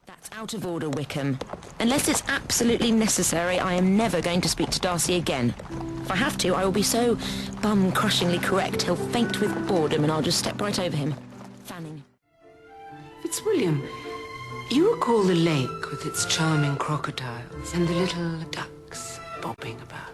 That's out of order, Wickham. Unless it's absolutely necessary, I am never going to speak to Darcy again. If I have to, I will be so bum-crushingly correct, he'll faint with boredom and I'll just step right over him. Fanning. Fitzwilliam, you recall the lake with its charming crocodiles and the little ducks bobbing about?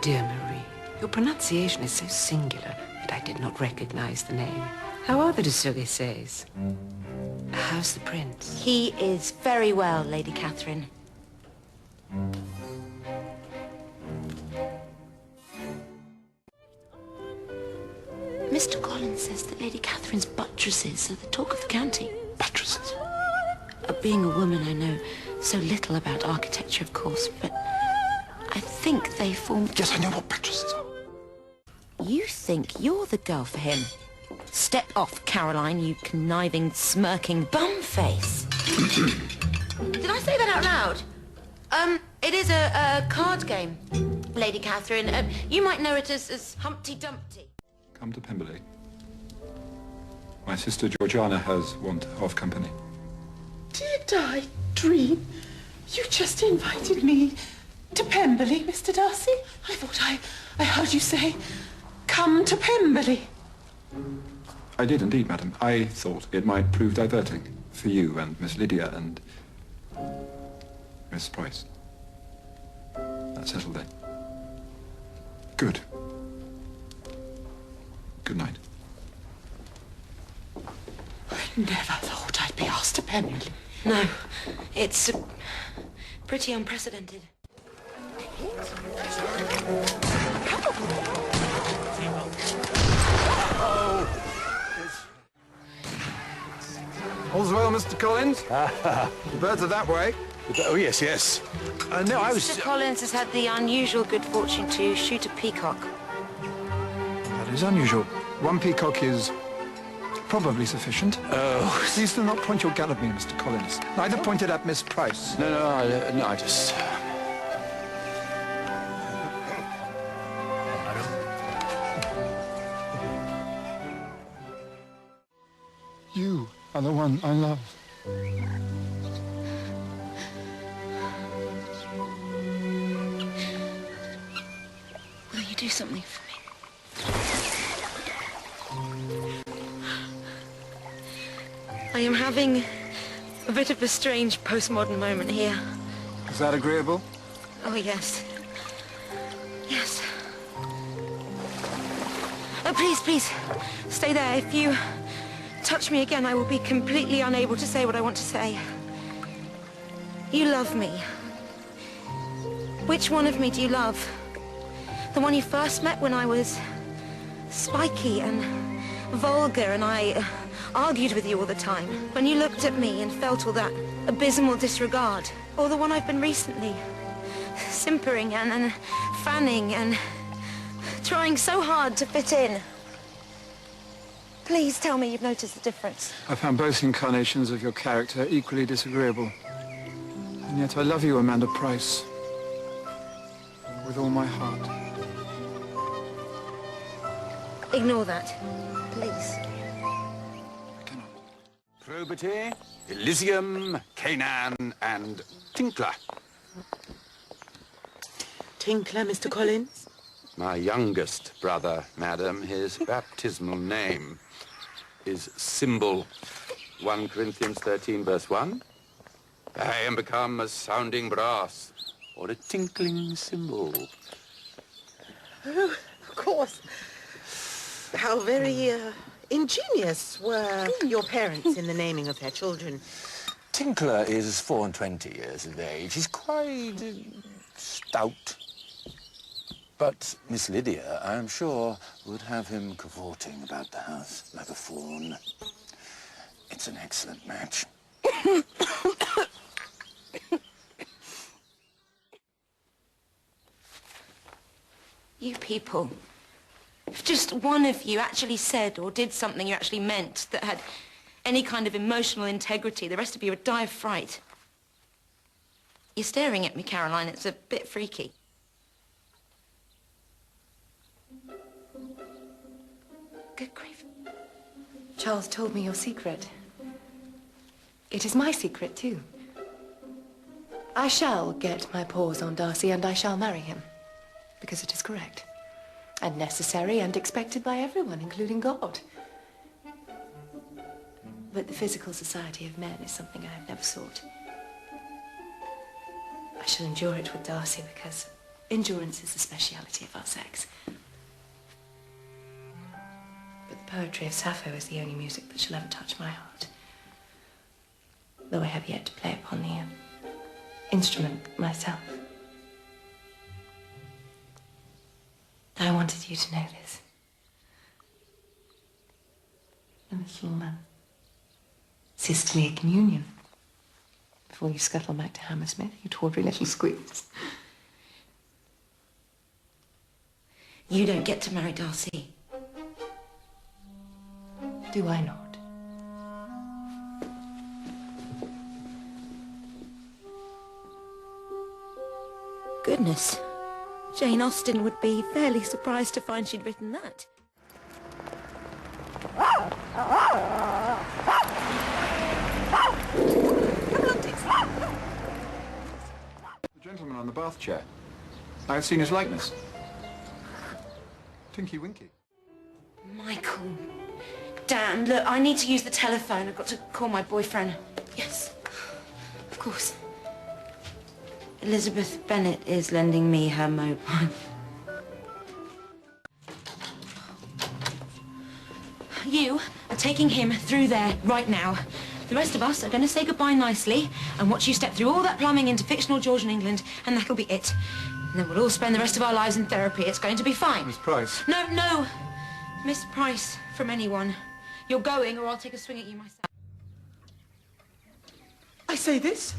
Dear Marie, your pronunciation is so singular that I did not recognize the name. How are the de Surissays? How's the prince? He is very well, Lady Catherine. Mr. Collins says that Lady Catherine's buttresses are the talk of the county. Buttresses? Being a woman, I know so little about architecture, of course, but I think they form... Yes, I know what buttresses are. You think you're the girl for him? Step off, Caroline, you conniving, smirking bum-face. Did I say that out loud? It is a card game, Lady Catherine. You might know it as Humpty Dumpty. Come to Pemberley. My sister Georgiana has want of company. Did I dream? You just invited me to Pemberley, Mr. Darcy? I thought I heard you say, come to Pemberley. I did indeed, madam. I thought it might prove diverting for you and Miss Lydia and Miss Price. That's settled then. Good. Good night. I never thought I'd be asked to Pemberley. No, it's pretty unprecedented. All's well, Mr. Collins? The birds are that way. Oh, yes, yes. No, I was... Mr. Collins has had the unusual good fortune to shoot a peacock. That is unusual. One peacock is probably sufficient. Oh. Please do not point your gun at me, Mr. Collins. Neither point it at Miss Price. No, I just... You are the one I love. Will you do something for me? I am having a bit of a strange postmodern moment here. Is that agreeable? Oh, yes. Yes. Oh, please, stay there. If you touch me again, I will be completely unable to say what I want to say. You love me. Which one of me do you love? The one you first met when I was spiky and vulgar and I argued with you all the time? When you looked at me and felt all that abysmal disregard? Or the one I've been recently? Simpering and fanning and trying so hard to fit in. Please tell me you've noticed the difference. I found both incarnations of your character equally disagreeable. And yet I love you, Amanda Price. With all my heart. Ignore that, please. I cannot. Probity, Elysium, Canaan, and Tinkler. Tinkler, Mr. Collins? My youngest brother, madam, his baptismal name is Symbol. 1 Corinthians 13, verse 1. I am become a sounding brass or a tinkling cymbal. Oh, of course. How very ingenious were your parents in the naming of their children. Tinkler is 24 years of age. He's quite stout. But Miss Lydia, I am sure, would have him cavorting about the house like a fawn. It's an excellent match. You people, if just one of you actually said or did something you actually meant that had any kind of emotional integrity, the rest of you would die of fright. You're staring at me, Caroline. It's a bit freaky. Good grief. Charles told me your secret. It is my secret, too. I shall get my paws on Darcy, and I shall marry him. Because it is correct. And necessary and expected by everyone, including God. But the physical society of men is something I have never sought. I shall endure it with Darcy because endurance is the speciality of our sex. But the poetry of Sappho is the only music that shall ever touch my heart. Though I have yet to play upon the instrument myself. I wanted you to know this. A little sisterly communion. Before you scuttle back to Hammersmith, you tawdry little squeeze. You don't get to marry Darcy. Do I not? Goodness. Jane Austen would be fairly surprised to find she'd written that. The gentleman on the bath chair. I have seen his likeness. Tinky Winky. Michael. Dan, look, I need to use the telephone. I've got to call my boyfriend. Yes. Of course. Elizabeth Bennet is lending me her mobile. You are taking him through there right now. The rest of us are going to say goodbye nicely and watch you step through all that plumbing into fictional Georgian England, and that'll be it. And then we'll all spend the rest of our lives in therapy. It's going to be fine. Miss Price. No, no. Miss Price from anyone. You're going or I'll take a swing at you myself. I say this.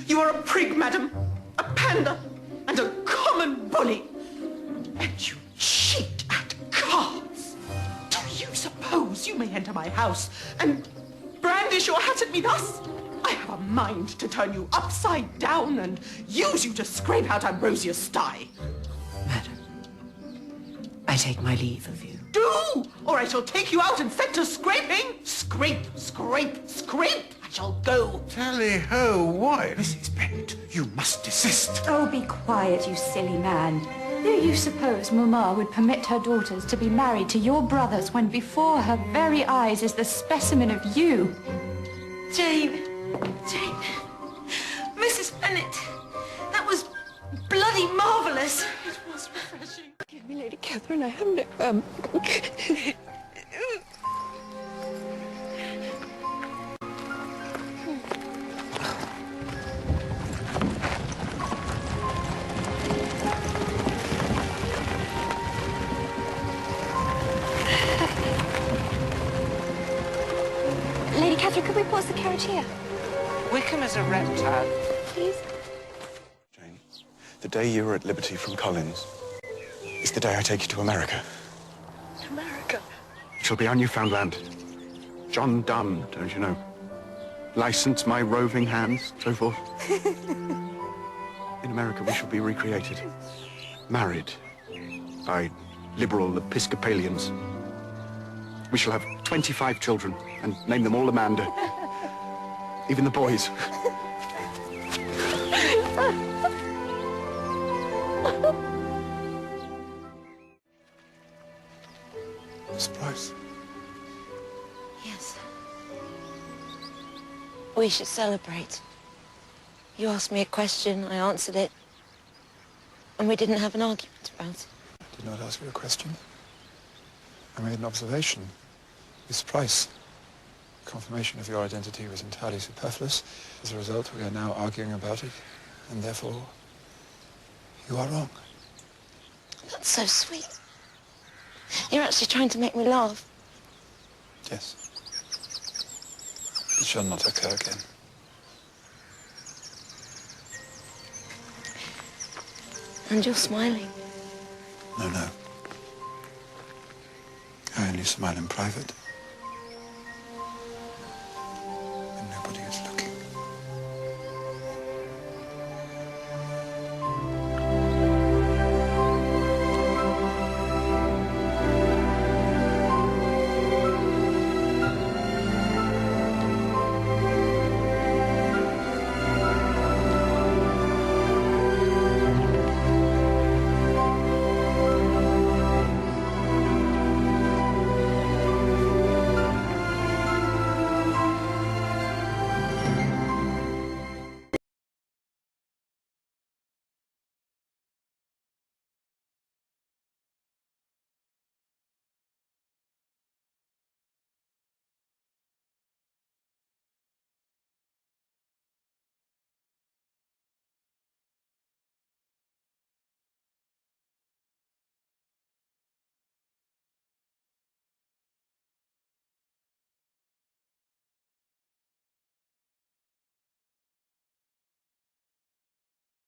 You are a prig, madam, a pander, and a common bully. And you cheat at cards. Do you suppose you may enter my house and brandish your hat at me thus? I have a mind to turn you upside down and use you to scrape out Ambrosia's sty. Madam, I take my leave of you. Do, or I shall take you out and set to scraping. Scrape, scrape, scrape. I shall go. Tally-ho, why? Mrs. Bennet, you must desist. Oh, be quiet, you silly man. Do you suppose Mamma would permit her daughters to be married to your brothers when before her very eyes is the specimen of you? Jane. Jane. Mrs. Bennet. That was bloody marvellous. It was refreshing. Forgive me, Lady Catherine, I have no, Lady Catherine, could we pause the carriage here? Wickham is a reptile. Please? Jane, the day you are at liberty from Collins is the day I take you to America. America? It shall be our Newfoundland. John Donne, don't you know? License my roving hands, so forth. In America, we shall be recreated. Married by liberal Episcopalians. We shall have 25 children and name them all Amanda. Even the boys. Miss Price. Yes. We should celebrate. You asked me a question, I answered it. And we didn't have an argument about it. I did not ask you a question. I made an observation. Miss Price. Confirmation of your identity was entirely superfluous. As a result, we are now arguing about it, and therefore, you are wrong. That's so sweet. You're actually trying to make me laugh. Yes. It shall not occur again. And you're smiling. No, no. I only smile in private.